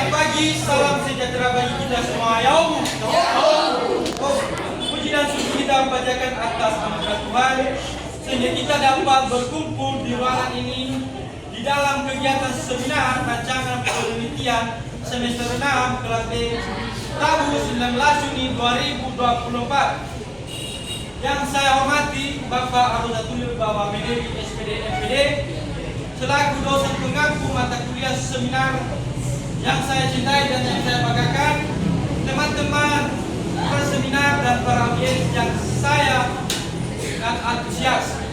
Selamat pagi, salam sejahtera bagi kita semua. Yaum. Puji dan syukur kita panjatkan atas anugerah Tuhan sehingga kita dapat berkumpul di ruangan ini di dalam kegiatan seminar rancangan penelitian semester 6 kelas B Rabu 19 Juni 2024. Yang saya hormati Bapak Aruzatulil Bawa Mederi SPD MPD selaku dosen pengampu mata kuliah seminar yang saya cintai dan yang saya banggakan, teman-teman perseminar dan para audiens yang saya dan antusias.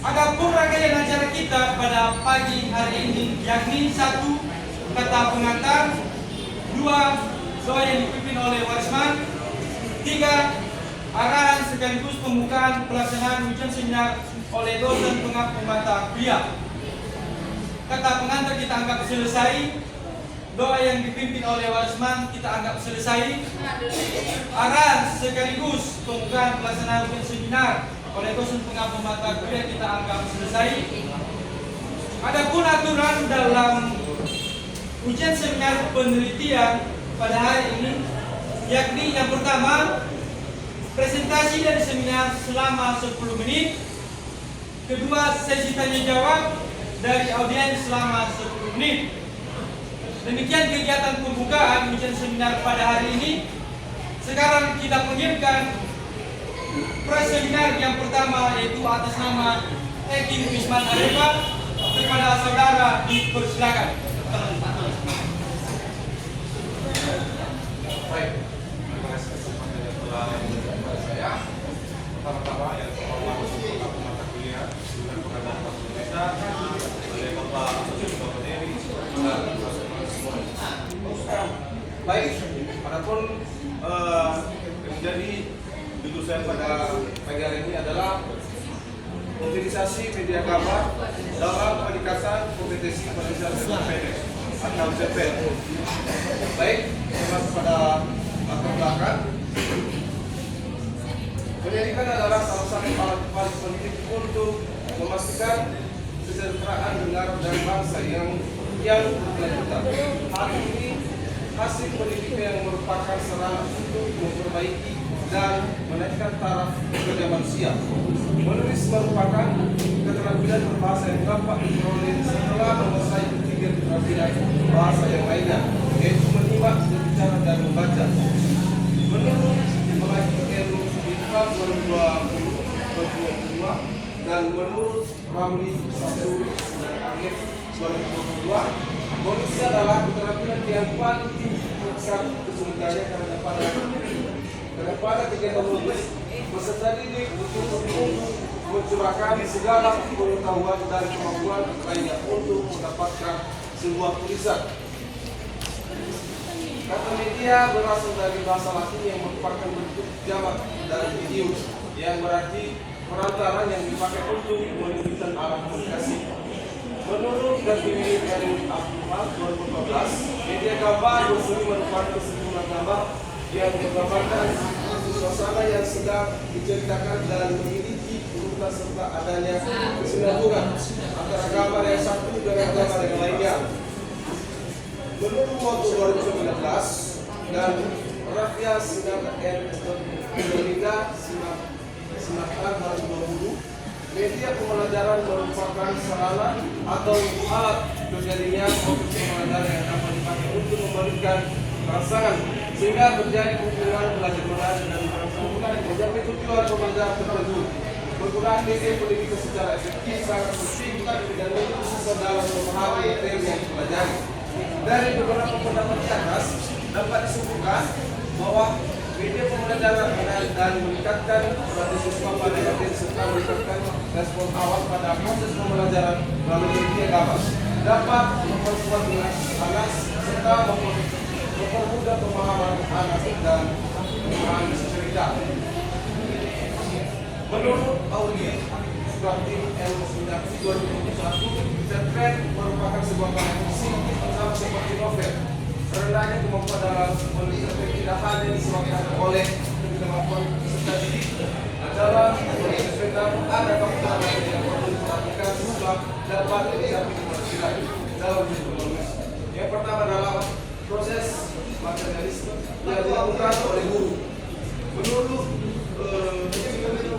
Adapun rangkaian acara kita pada pagi hari ini yakni 1. Kata pengantar, 2. Doa yang dipimpin oleh Warisman, 3. Arahan sekaligus pembukaan pelaksanaan ujian seminar oleh dosen pengampu mata kuliah. Kata pengantar kita anggap selesai. Doa yang dipimpin oleh Warisman kita anggap selesai. Arahan sekaligus pembukaan pelaksanaan ujian seminar oleh dosen pengampu mata kuliah kita anggap selesai. Adapun aturan dalam ujian seminar penelitian pada hari ini yakni yang pertama, presentasi dari seminar selama 10 menit. Kedua, sesi tanya jawab dari audiens selama 10 menit. Demikian kegiatan pembukaan ujian seminar pada hari ini. Sekarang kita panggilkan preseminar yang pertama, yaitu atas nama Eki Wisman Areva. Kepada saudara dipersilakan. Baik, terima kasih kesempatan yang telah diberikan kepada saya. Pertama-tama yang terhormat pengampu mata kuliah dan pengajar bahasa Indonesia oleh Bapak Bawa Mederi dan semua. Baik, adapun yang menjadi judul saya pada pagi hari ini adalah utilisasi media kabar dalam peningkatan kompetensi penulisan PNS atau CPN. Baik, masuk pada latar belakang. Pendidikan adalah salah satu alat paling penting untuk memastikan kesejahteraan negara dan bangsa yang berkelanjutan. Hal ini hasil pendidikan yang merupakan sarana untuk memperbaiki dan menaikkan taraf kerja manusia. Menulis merupakan keterampilan berbahasa yang dapat diperoleh setelah menguasai ketiga keterampilan bahasa yang lainnya, yaitu menyimak, berbicara, dan membaca. Menurut Penelitian Info 2022 dan menurut Ramli 1 dan akhir 2022, manusia adalah keterampilan yang paling tinggi saat kesulitannya karena pada kegiatan menulis peserta didik untuk mencurahkan segala pengetahuan dan kemampuan lainnya untuk mendapatkan sebuah tulisan. Kata media berasal dari bahasa Latin yang merupakan bentuk jamak dari video, yang berarti perantara yang dipakai untuk menunjukkan alat komunikasi. Menurut definisi dari Abdullah 2014, media gambar berseni merupakan sejumlah gambar yang menggambarkan suasana yang sedang diceritakan dan memiliki urutan serta adanya kesinambungan antara gambar yang satu dengan gambar yang lainnya. Menurut Moto 2019 dan Rafia Sinar N. Indonesia Sinakar 2020, media pembelajaran merupakan sarana atau alat terjadinya proses pembelajaran yang dapat dipakai untuk memberikan rangsangan sehingga terjadi hubungan belajar mengajar dan mencapai tujuan pembelajaran tertentu. Penggunaan media pendidikan secara efektif sangat penting dan untuk siswa dalam memahami materi yang dipelajari. Dari beberapa pendapat di atas dapat disimpulkan bahwa media pembelajaran menarik dan meningkatkan perhatian siswa pada materi serta meningkatkan respon awal pada proses pembelajaran melalui media gambar dapat memperkuat anak serta mempermudah pemahaman anak dan pemahaman cerita. Menurut Aulia Supratim L9 2021, cerpen merupakan sebuah karya fiksi sama seperti novel. Rendahnya kemampuan dalam menulis cerpen tidak hanya disebabkan oleh kemampuan peserta didik dalam menulis cerpen, namun ada faktor lain yang perlu diperhatikan siswa dapat mencapai keberhasilan dalam menulis. Yang pertama adalah proses materialisme yang dilakukan oleh guru. Menurut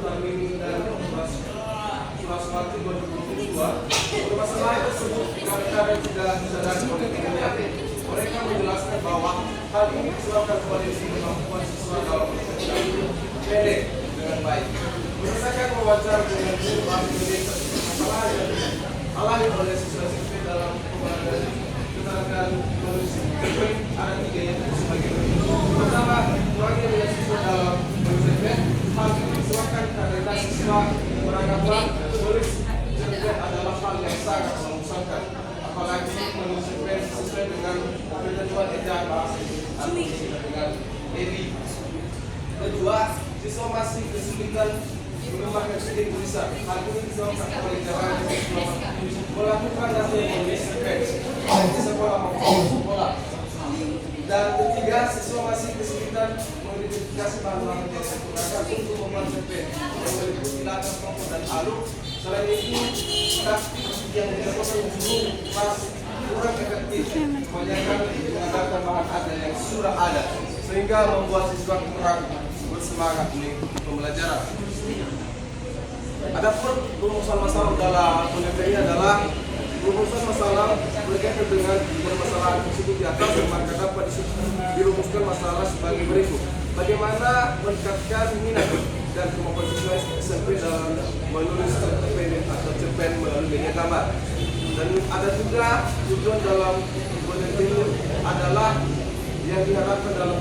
Darmin dan Suraswati 2022, permasalahan tersebut kadang-kadang tidak disadari oleh pihak. Mereka menjelaskan bahwa hal ini disebabkan kondisi kemampuan siswa dalam belajar pendek dengan baik. Berdasarkan wawancara dengan guru ahli Indonesia, masalah yang alami oleh siswa-siswi dalam pembelajaran keterangan kondisi ada 3 yang sebagai berikut. Pertama, kurangnya minat siswa dalam bercerpen. Hal ini disebabkan karena siswa beranggapan menulis cerpen adalah hal yang sangat membosankan, apalagi menulis cerpen sesuai dengan ketentuan ejaan bahasa atau dengan EBI. Kedua, siswa masih kesulitan mengembangkan skill tulisan. Hal ini disebabkan oleh jarang siswa melakukan latihan menulis cerpen di sekolah maupun sekolah. Dan ketiga, siswa masih kesulitan mengidentifikasi bahan-bahan yang digunakan untuk membuat cerpen yang meliputi latar tokoh dan alur. Selain itu, taktik yang dilakukan guru masih kurang efektif, kebanyakan mengandalkan bahan ada yang sudah ada, sehingga membuat siswa kurang bersemangat mengikuti pembelajaran. Adapun rumusan masalah dalam penelitian ini adalah rumusan masalah berkaitan dengan permasalahan tersebut di atas, maka dapat dirumuskan masalah sebagai berikut. Bagaimana meningkatkan minat dan kemampuan siswa SMP dalam menulis cerpen atau cerpen melalui media gambar. Dan ada juga tujuan dalam penelitian adalah yang diharapkan dalam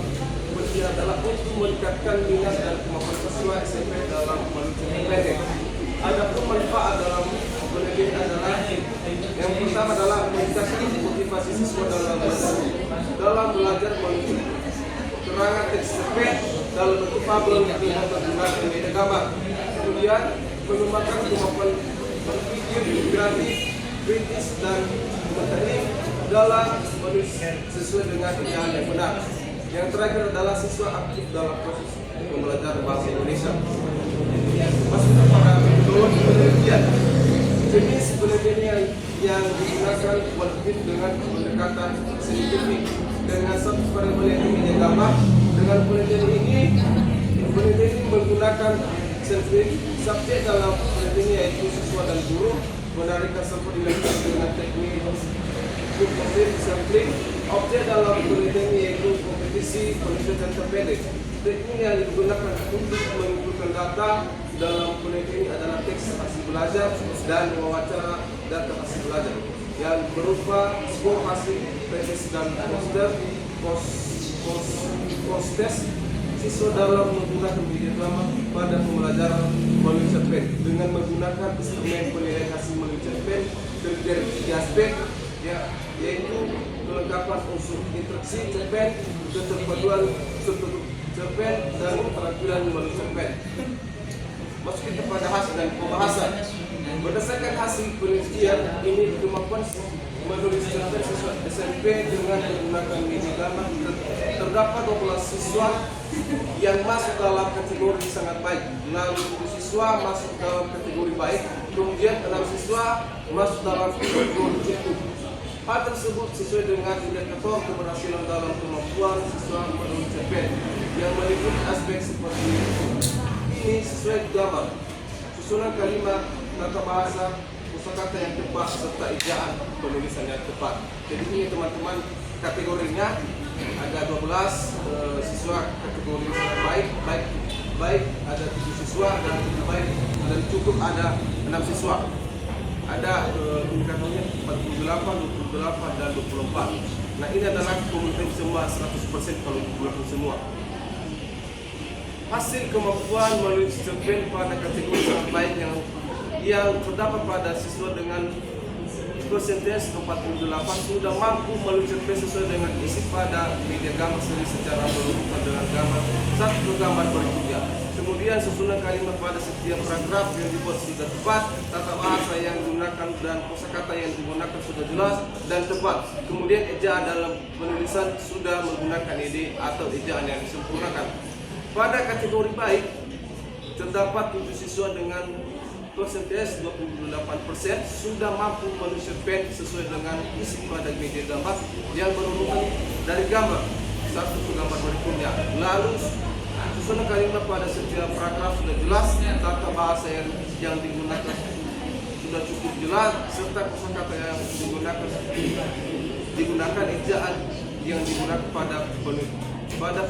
penelitian adalah untuk meningkatkan minat dan kemampuan siswa SMP dalam menulis cerpen pendek. Adapun manfaat dalam penelitian adalah yang pertama adalah meningkatkan motivasi siswa dalam belajar menulis keterangan teks cerpen dalam bentuk fabel dengan menggunakan media gambar. Kemudian mengembangkan kemampuan berpikir kreatif, kritis dan materi dalam menulis sesuai dengan ejaan yang benar. Yang terakhir adalah siswa aktif dalam proses pembelajaran bahasa Indonesia. Masuk kepada metodologi penelitian. Jenis penelitian yang digunakan kualitatif dengan pendekatan saintifik dengan satu variabel yang media gambar. Dengan penelitian ini menggunakan subjek dalam penelitian yaitu siswa dan guru, menarikkan sampel dilakukan dengan teknik composite sampling. Objek dalam penelitian yaitu kompetisi penelitian terpendek. Teknik yang digunakan untuk mengumpulkan data dalam penelitian adalah teks hasil belajar dan wawancara data hasil belajar yang berupa skor hasil tes dan post-test. Siswa dalam menggunakan media drama pada pembelajaran menulis cerpen dengan menggunakan instrumen penilaian hasil menulis cerpen dari 3 aspek, yaitu kelengkapan unsur interaksi cerpen, keterpaduan struktur cerpen, dan keterampilan menulis cerpen. Masuk kita pada hasil dan pembahasan. Berdasarkan hasil penelitian ini, kemampuan menulis cerpen siswa SMP dengan menggunakan media gambar terdapat 12 siswa yang masuk dalam kategori sangat baik, 6 siswa masuk dalam kategori baik, kemudian 6 siswa masuk dalam kategori cukup. Hal tersebut sesuai dengan indikator keberhasilan dalam kemampuan siswa menulis cerpen yang meliputi aspek seperti ini sesuai gambar, susunan kalimat, tata bahasa, kosakata yang tepat, serta ejaan penulisan yang tepat. Jadi ini teman-teman kategorinya ada 12 siswa kategori baik ada 7 siswa dan 7 baik dan cukup ada 6 siswa. Ada indikatornya 48, 28 dan 24. Nah, ini adalah kumpulkan semua 100% kalau dikumpulkan semua. Hasil kemampuan menulis cerpen pada kategori sangat baik yang terdapat pada siswa dengan persentase 48 sudah mampu menulis cerpen sesuai dengan isi pada media gambar sendiri secara berurutan dengan gambar satu gambar berikutnya. Kemudian susunan kalimat pada setiap paragraf yang dibuat sudah tepat, tata bahasa yang digunakan dan kosakata yang digunakan sudah jelas dan tepat. Kemudian ejaan dalam penulisan sudah menggunakan ide atau ejaan yang disempurnakan. Pada kategori baik terdapat 7 siswa dengan persentase 28% sudah mampu menulis cerpen sesuai dengan isi pada media gambar yang berurutan dari gambar satu ke gambar berikutnya. Lalu susunan kalimat pada setiap paragraf sudah jelas, tata bahasa yang digunakan sudah cukup jelas, serta kosakata yang digunakan ejaan yang digunakan pada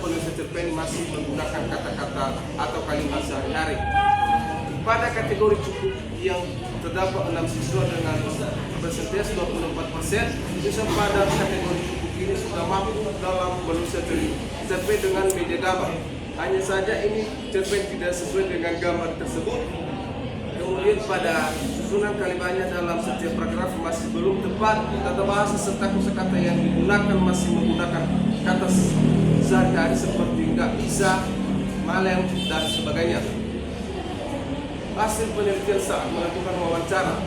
penulisan cerpen masih menggunakan kata-kata atau kalimat sehari-hari. Pada kategori cukup yang terdapat 6 siswa dengan persentase 24%, siswa pada kategori cukup ini sudah mampu dalam menulis cerpen dengan media gambar. Hanya saja ini cerpen tidak sesuai dengan gambar tersebut. Kemudian pada susunan kalimatnya dalam setiap paragraf masih belum tepat, tata bahasa serta kosakata yang digunakan masih menggunakan kata sehari-hari seperti nggak bisa, malem, dan sebagainya. Hasil penelitian saat melakukan wawancara.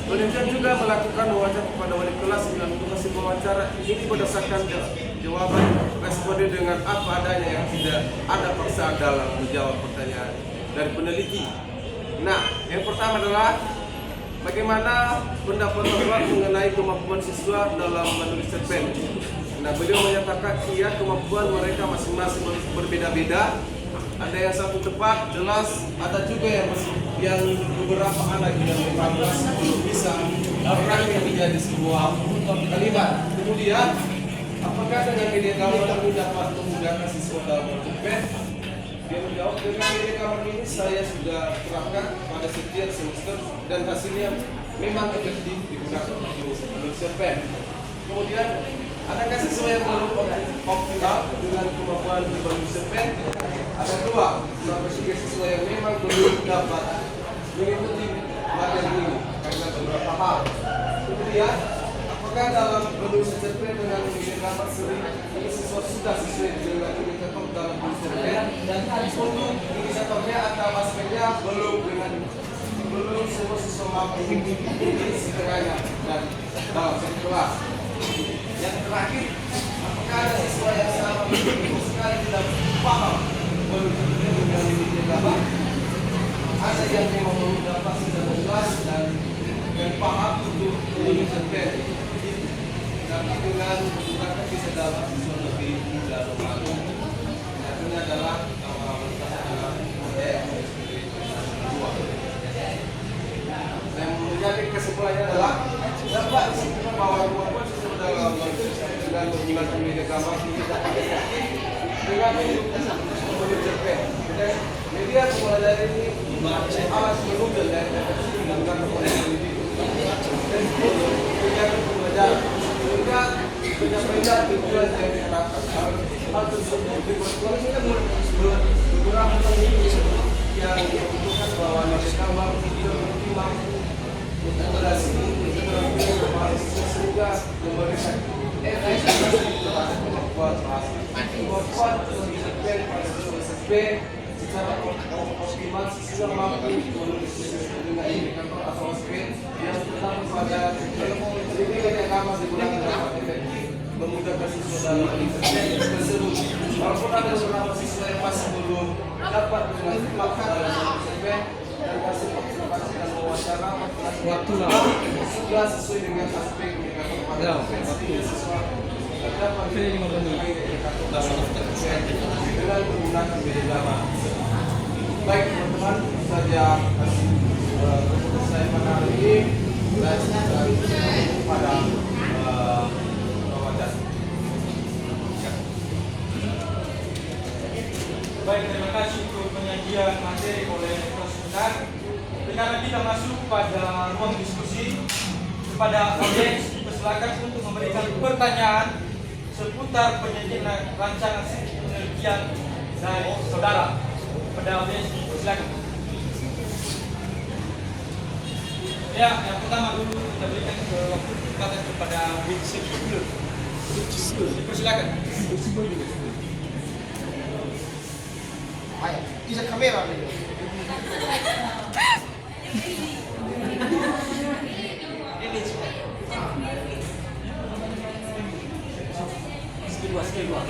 Penelitian juga melakukan wawancara kepada wali kelas dan hasil wawancara ini berdasarkan jawaban responden dengan apa adanya yang tidak ada paksaan dalam menjawab pertanyaan dari peneliti. Nah, yang pertama adalah bagaimana pendapat Bapak mengenai kemampuan siswa dalam menulis cerpen. Nah, beliau menyatakan iya, kemampuan mereka masing-masing berbeda-beda. Ada yang satu tepat, jelas, ada juga yang beberapa anak yang memang masih belum bisa merangkai menjadi sebuah kalimat. Kemudian, apakah dengan media gambar ini dapat memudahkan siswa dalam cerpen? Dia menjawab, dengan media gambar ini saya sudah terapkan pada setiap semester dan hasilnya memang efektif digunakan untuk menulis cerpen. Kemudian, adakah siswa yang belum optimal dengan kemampuan menulis cerpen? Ada dua, tiga siswa yang memang belum dapat mengikuti materi ini karena beberapa hal. Kemudian, apakah dalam menulis cerpen dengan media gambar sering ini siswa sudah sesuai dengan indikator dalam menulis cerpen dan untuk indikatornya atau aspeknya belum semua siswa mampu ini setengahnya dan dalam satu kelas. Yang terakhir, apakah ada siswa yang sama sekali tidak paham dengan media gambar? Ada yang memang dapat sudah jelas dan paham untuk menulis cerpen. Tapi dengan menggunakan bisa dapat siswa lebih mudah memahami. Ini adalah yang menjadi kesimpulannya adalah dapat disimpulkan bahwa kemampuan siswa dalam dengan menggunakan media gambar tidak dapat efektif dengan menulis cerpen. Media mulai dari ini alat menulis dan efektif digunakan oleh individu dan untuk kegiatan pembelajaran sehingga penyampaian tujuan yang diharapkan hal tersebut diperkuat beberapa yang menunjukkan bahwa media gambar tidak mampu interaksi sehingga memberikan efek terhadap kemampuan bahasa. Kemampuan cerpen pada cerpen secara optimal siswa mampu menulis dengan indikator atau aspek yang terdapat pada cerpen yang aman digunakan dapat efektif memudahkan siswa dalam cerpen tersebut. Walaupun ada beberapa siswa yang masih belum dapat dengan cepat dalam cerpen dan hasil observasi dan wawancara waktu sudah sesuai dengan aspek indikator pada cerpen siswa dapat dengan menggunakan media gambar. Baik teman-teman, itu saja keputusan saya pada hari ini dan pada wawancara. Baik, terima kasih untuk penyajian materi oleh Prof. Sundar. Sekarang kita masuk pada ruang diskusi. Kepada audiens dipersilakan untuk memberikan pertanyaan seputar penyajian rancangan penelitian dari saudara. Kepada audiens dipersilakan. Ya, yang pertama dulu kita berikan kesempatan kepada Winsik dulu. Dipersilakan. Ayo, bisa kamera dulu.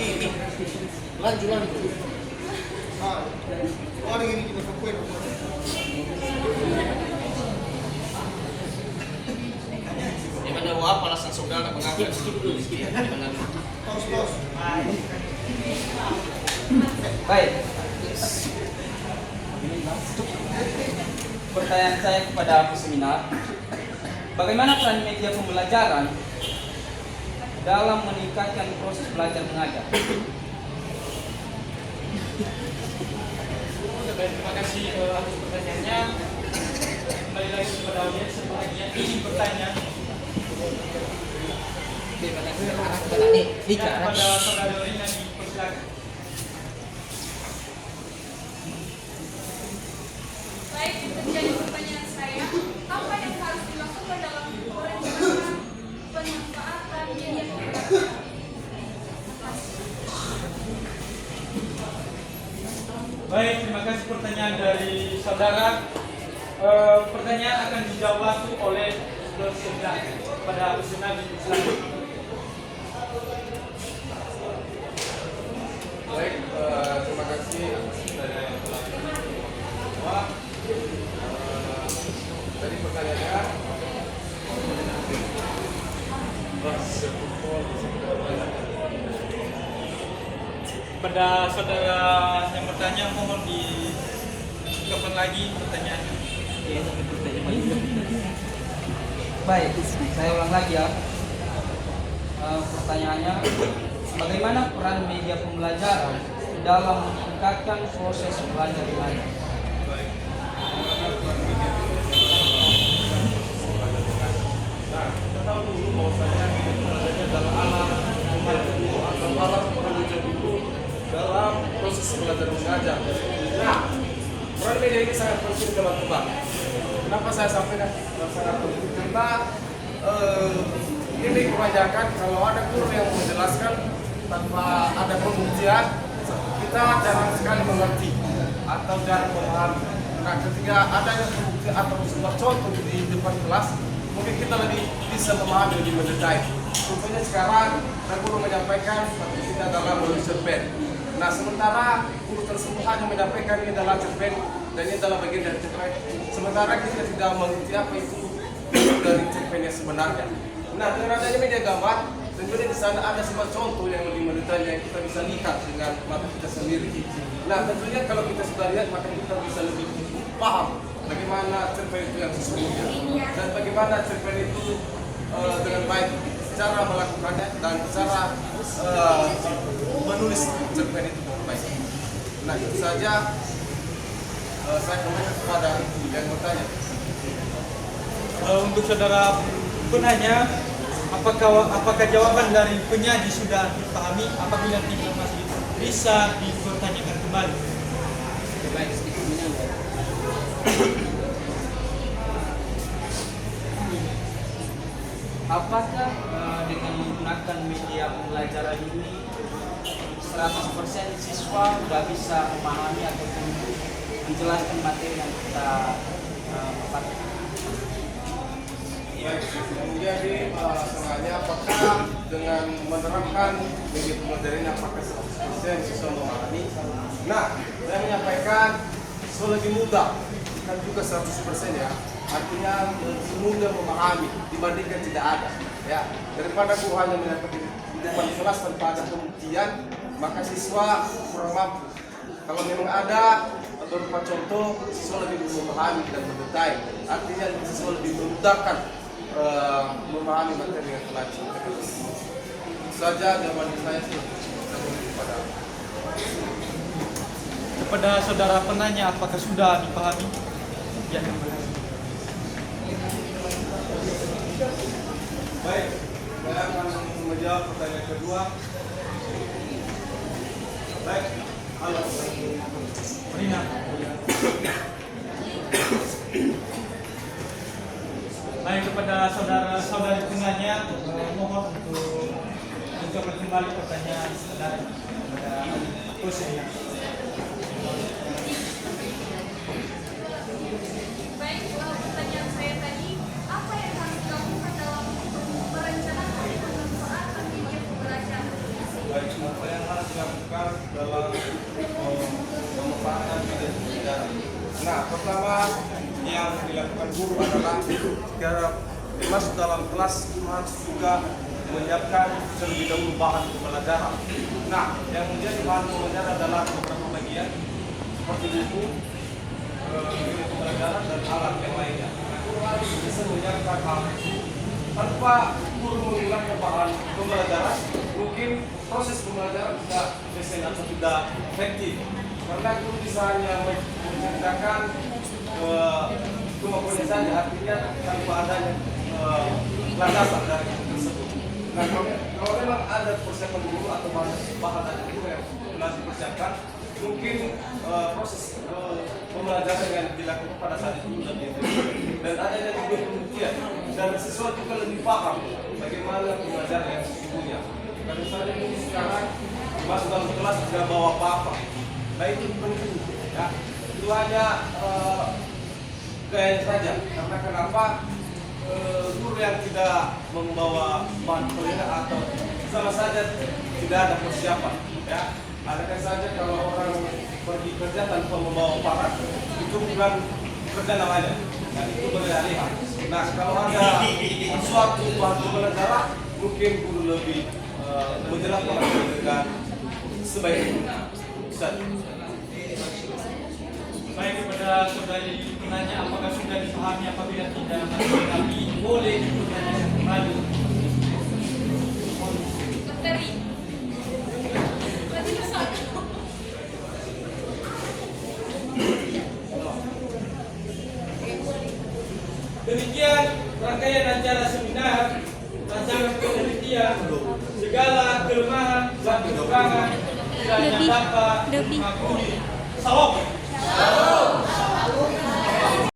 Ini. Lanjut. Orang ini kita fokuin. Di mana apa alasan sok Tos. Baik. Pertanyaan saya kepada seminar, bagaimana peran media pembelajaran dalam meningkatkan proses belajar mengajar? Terima kasih atas pertanyaannya. Kembali lagi kepada audiens sebagian ingin bertanya kepada saudara Rina dipersilakan. Baik, menjadi pertanyaan saya, apa yang harus dilakukan dalam perencanaan pemanfaatan media pembelajaran? Baik, terima kasih pertanyaan dari saudara. Pertanyaan akan dijawab oleh Saudara pada usulan selanjutnya. Baik, terima kasih dari yang telah dijawab. Tadi pertanyaannya Pada saudara yang bertanya, mohon diucapkan lagi pertanyaannya. Baik, saya ulang lagi ya. Pertanyaannya, bagaimana peran media pembelajaran dalam meningkatkan proses belajar mengajar? kita tahu dulu bahwasanya media pembelajaran adalah alat membantu atau alat penunjang dulu dalam proses belajar mengajar. Nah, peran media ini sangat penting teman-teman. Kenapa saya sampaikan sangat penting? Karena ini kebanyakan kalau ada guru yang menjelaskan tanpa ada pembuktian, kita jarang sekali mengerti atau jarang memahami. Nah, ketika adanya pembuktian atau sebuah contoh di depan kelas, mungkin kita lebih bisa memahami lebih mendetail. Contohnya sekarang, guru menyampaikan tapi kita dalam menulis cerpen. Nah, sementara guru tersebut hanya menyampaikan ini adalah cerpen dan ini adalah bagian dari cerpen. Sementara kita tidak mengerti apa itu dari cerpen yang sebenarnya. Nah, dengan adanya media gambar, tentunya di sana ada sebuah contoh yang lebih mendetail yang kita bisa lihat dengan mata kita sendiri. Nah, tentunya kalau kita sudah lihat, maka kita bisa lebih paham bagaimana cerpen itu yang sesungguhnya dan bagaimana cerpen itu dengan baik cara melakukannya dan cara menulis cerpen itu dengan baik. Nah, itu saja saya kembali kepada yang bertanya. Untuk saudara penanya, apakah jawaban dari penyaji sudah dipahami? Apabila tidak masih bisa dipertanyakan kembali. Apakah dengan menggunakan media pembelajaran ini 100% siswa sudah bisa memahami ataupun menjelaskan materi yang kita pakai? Jadi sebenarnya apakah dengan menerapkan media pembelajaran ini apakah 100% siswa memahami? Nah, saya menyampaikan lebih mudah, kan juga 100% ya. Artinya lebih mudah memahami dibandingkan tidak ada. Ya, daripada guru hanya menyampaikan di depan kelas tanpa ada pembuktian, maka siswa kurang mampu. Kalau memang ada berupa contoh, siswa lebih memahami dan mendetail. Artinya siswa lebih memudahkan memahami materi yang telah disampaikan. Itu saja jawaban saya sih. Kepada saudara penanya, apakah sudah dipahami? Ya, Baik, saya akan menjawab pertanyaan kedua. Baik, halo. Rina. Baik, kepada saudara-saudari penanya, mohon untuk mencoba kembali pertanyaan saudara pada posisinya. Baik, pertanyaan saya tadi, apa yang harus dilakukan dalam merencanakan pemanfaatan media pembelajaran? Baik, apa yang harus dilakukan dalam pemanfaatan media pembelajaran? Nah, pertama yang dilakukan guru adalah ketika masuk dalam kelas harus juga menyiapkan terlebih dahulu bahan pembelajaran. Nah, yang menjadi bahan pembelajaran adalah beberapa bagian seperti buku, unit pembelajaran dan alat yang lainnya. Guru harus bisa menyiapkan hal itu tanpa guru menghilangkan bahan pembelajaran. Mungkin proses pembelajaran tidak efisien atau tidak efektif karena guru bisa hanya menceritakan kemampuannya saja, artinya tanpa adanya landasan dari itu tersebut. Nah, kalau memang ada persiapan guru atau bahan dari guru yang telah dipersiapkan, mungkin proses pembelajaran yang dilakukan pada saat itu lebih efektif dan adanya juga pembuktian dan sesuatu juga lebih paham bagaimana pembelajaran yang sesungguhnya. Dan misalnya ini sekarang masuk dalam kelas tidak bawa apa-apa, nah itu penting ya. Itu hanya gaya saja, karena kenapa guru yang tidak membawa bahan pembelajaran atau sama saja tidak ada persiapan ya. Adakah saja kalau orang pergi kerja tanpa membawa parak, itu bukan kerja namanya, dan itu beralih. Nah, kalau ada suatu bahan pembelajaran, mungkin guru lebih menjelaskan dengan sebaik-baiknya. Baik, kepada saudari penanya, apakah sudah dipahami? Apabila tidak, kami boleh bertanya kembali. Dokteri. Berarti besar. Demikian rangkaian acara seminar rancangan penelitian segala kelemahan dan kekurangan kiranya dapat dimaklumi. Salam.